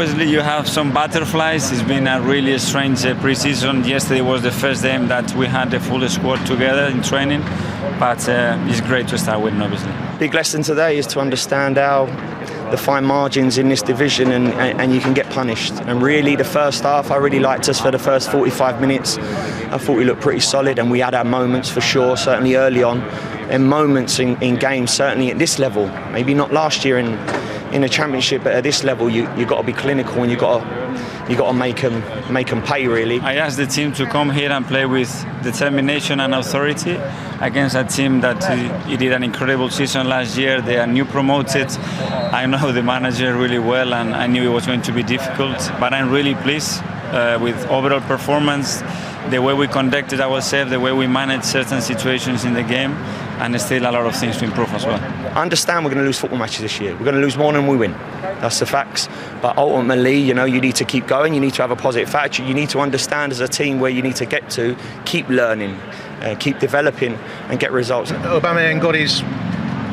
obviously you have some butterflies. It's been a really strange pre-season. Yesterday was the first game that we had the full squad together in training, but it's great to start winning, obviously. Big lesson today is to understand how the fine margins in this division and you can get punished. And really the first half, I really liked us for the first 45 minutes. I thought we looked pretty solid and we had our moments for sure, certainly early on, and moments in games, certainly at this level. Maybe not last year in a championship, but at this level you've got to be clinical and you've got to make them pay, really. I asked the team to come here and play with determination and authority against a team that he did an incredible season last year. They are new promoted. I know the manager really well and I knew it was going to be difficult, but I'm really pleased with overall performance, the way we conducted ourselves, the way we managed certain situations in the game, and there's still a lot of things to improve as well. I understand we're going to lose football matches this year. We're going to lose more than we win. That's the facts. But ultimately, you need to keep going. You need to have a positive attitude. You need to understand as a team where you need to get to, keep learning, keep developing and get results. Aubameyang got his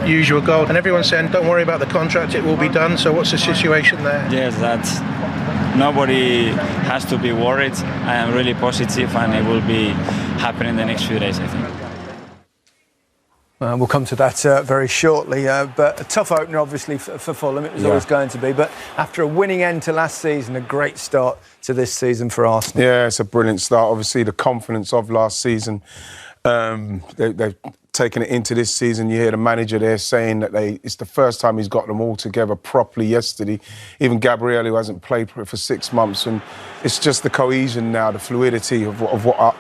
usual goal and everyone's saying don't worry about the contract, it will be done. So what's the situation there? Yes, that's nobody has to be worried. I am really positive and it will be happening in the next few days, I think. We'll come to that very shortly, but a tough opener obviously for Fulham, it was always going to be, but after a winning end to last season, a great start to this season for Arsenal. Yeah, it's a brilliant start. Obviously the confidence of last season, they've taken it into this season. You hear the manager there saying that it's the first time he's got them all together properly yesterday. Even Gabriel, who hasn't played for 6 months, and it's just the cohesion now, the fluidity of what are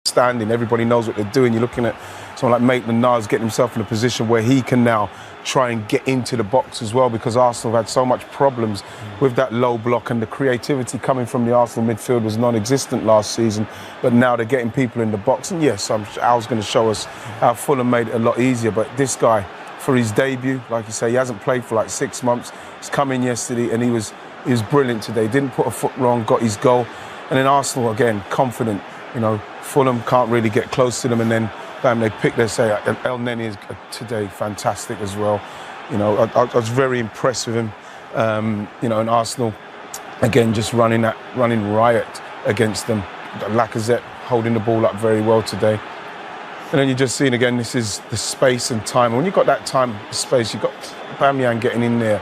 standing. Everybody knows what they're doing. You're looking at someone like Maitland-Niles getting himself in a position where he can now try and get into the box as well, because Arsenal have had so much problems with that low block, and the creativity coming from the Arsenal midfield was non-existent last season, but now they're getting people in the box. And yes, Al's going to show us how Fulham made it a lot easier, but this guy, for his debut, like you say, he hasn't played for like 6 months. He's come in yesterday and he was brilliant today. Didn't put a foot wrong, got his goal. And then Arsenal, again, confident. Fulham can't really get close to them, and then bam, they pick their say. El Neni is today fantastic as well. I was very impressed with him. And Arsenal, again, just running riot against them. Lacazette holding the ball up very well today. And then you're just seeing again, this is the space and time. And when you've got that time, space, you've got Aubameyang getting in there.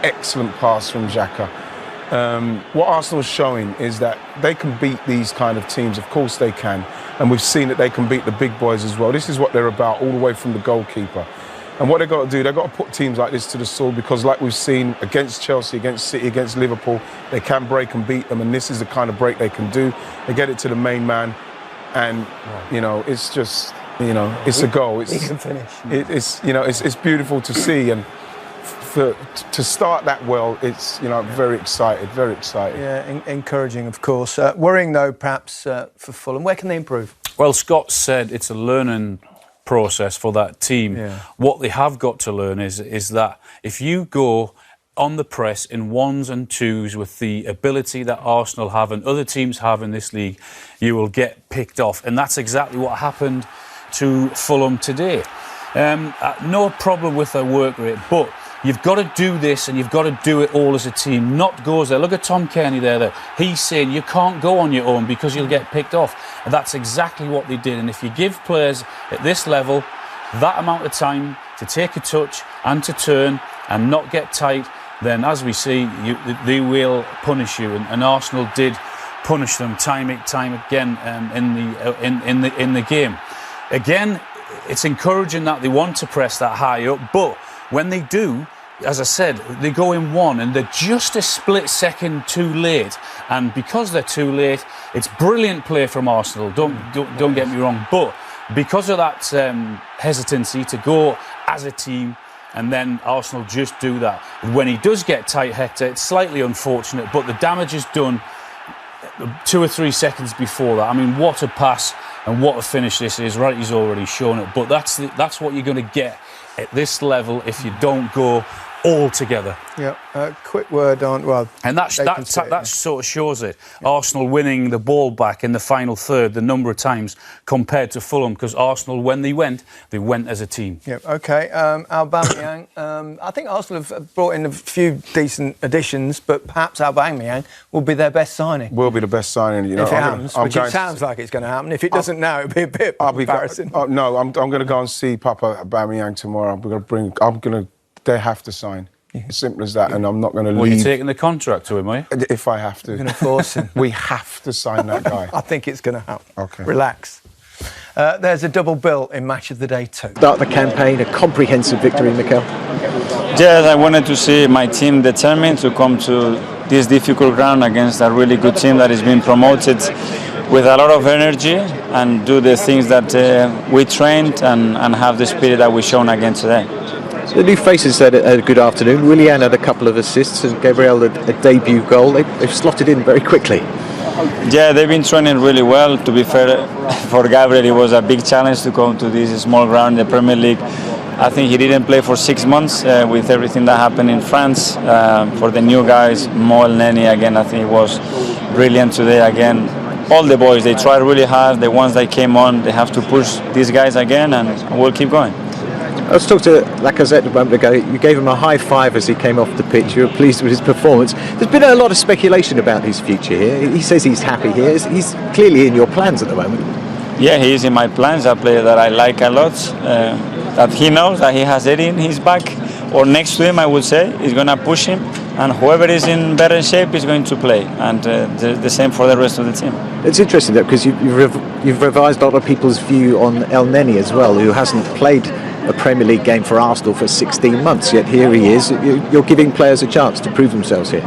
Excellent pass from Xhaka. What Arsenal is showing is that they can beat these kind of teams. Of course they can. And we've seen that they can beat the big boys as well. This is what they're about, all the way from the goalkeeper. And what they've got to do, they've got to put teams like this to the sword, because like we've seen against Chelsea, against City, against Liverpool, they can break and beat them. And this is the kind of break they can do. They get it to the main man. And, it's just, it's a goal. He can finish. It's beautiful to see. And to start that well, it's, very excited. Yeah, encouraging, of course. Worrying, though, perhaps, for Fulham. Where can they improve? Well, Scott said it's a learning process for that team. Yeah. What they have got to learn is that if you go on the press in ones and twos with the ability that Arsenal have and other teams have in this league, you will get picked off. And that's exactly what happened to Fulham today. No problem with their work rate, but you've got to do this and you've got to do it all as a team, not goes there. Look at Tom Kearney there. He's saying you can't go on your own because you'll get picked off. And that's exactly what they did. And if you give players at this level that amount of time to take a touch and to turn and not get tight, then as we see, they will punish you. And Arsenal did punish them time again in the game. Again, it's encouraging that they want to press that high up, but when they do, as I said, they go in one and they're just a split second too late. And because they're too late, it's brilliant play from Arsenal. Don't get me wrong. But because of that hesitancy to go as a team, and then Arsenal just do that. When he does get tight, Hector, it's slightly unfortunate, but the damage is done 2 or 3 seconds before that. I mean, what a pass and what a finish this is. Right, he's already shown it. But that's what you're going to get at this level if you don't go all together. Yeah, quick word on, well... And that sort of shows it. Yeah. Arsenal winning the ball back in the final third the number of times compared to Fulham, because Arsenal, when they went as a team. Yeah, OK. Aubameyang, I think Arsenal have brought in a few decent additions, but perhaps Aubameyang will be their best signing. Will be the best signing, you know. If it happens, which it sounds like it's going to happen. If it doesn't now, it'll be a bit embarrassing. No, I'm going to go and see Papa Aubameyang tomorrow. They have to sign. As simple as that, and I'm not going to leave. Well, you're taking the contract to him, are you? If I have to. You're going to force him. We have to sign that guy. I think it's going to happen. OK. Relax. There's a double bill in Match of the Day 2. Start the campaign, a comprehensive victory, Mikel. Yes, I wanted to see my team determined to come to this difficult ground against a really good team that is being promoted with a lot of energy and do the things that we trained and have the spirit that we've shown again today. The new faces had a good afternoon. Willian had a couple of assists and Gabriel a debut goal. They've slotted in very quickly. Yeah, they've been training really well. To be fair, for Gabriel, it was a big challenge to come to this small ground in the Premier League. I think he didn't play for 6 months with everything that happened in France. For the new guys, Mo Elneny, again, I think he was brilliant today again. All the boys, they tried really hard. The ones that came on, they have to push these guys again, and we'll keep going. I was talking to Lacazette a moment ago. You gave him a high five as he came off the pitch. You were pleased with his performance. There's been a lot of speculation about his future here. He says he's happy here. He's clearly in your plans at the moment. Yeah, he is in my plans. A player that I like a lot. That he knows that he has Eddie in his back, or next to him, I would say. He's going to push him, and whoever is in better shape is going to play. And the same for the rest of the team. It's interesting, though, because you've revised a lot of people's view on Elneny as well, who hasn't played a Premier League game for Arsenal for 16 months, yet here he is. You're giving players a chance to prove themselves here.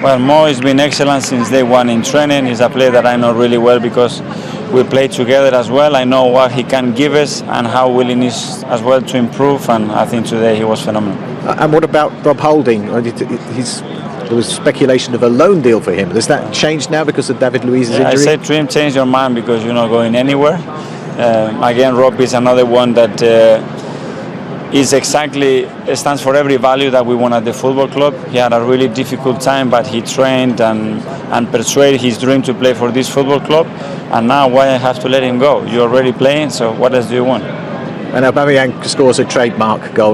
Well, Mo has been excellent since day one in training. He's a player that I know really well because we play together as well. I know what he can give us and how willing he is as well to improve, and I think today he was phenomenal. And what about Rob Holding? There was speculation of a loan deal for him. Has that changed now because of David Luiz's injury? I said to him, change your mind because you're not going anywhere. Again, Rob is another one that stands for every value that we want at the football club. He had a really difficult time, but he trained and persuaded his dream to play for this football club. And now why I have to let him go? You're already playing, so what else do you want? And Aubameyang scores a trademark goal.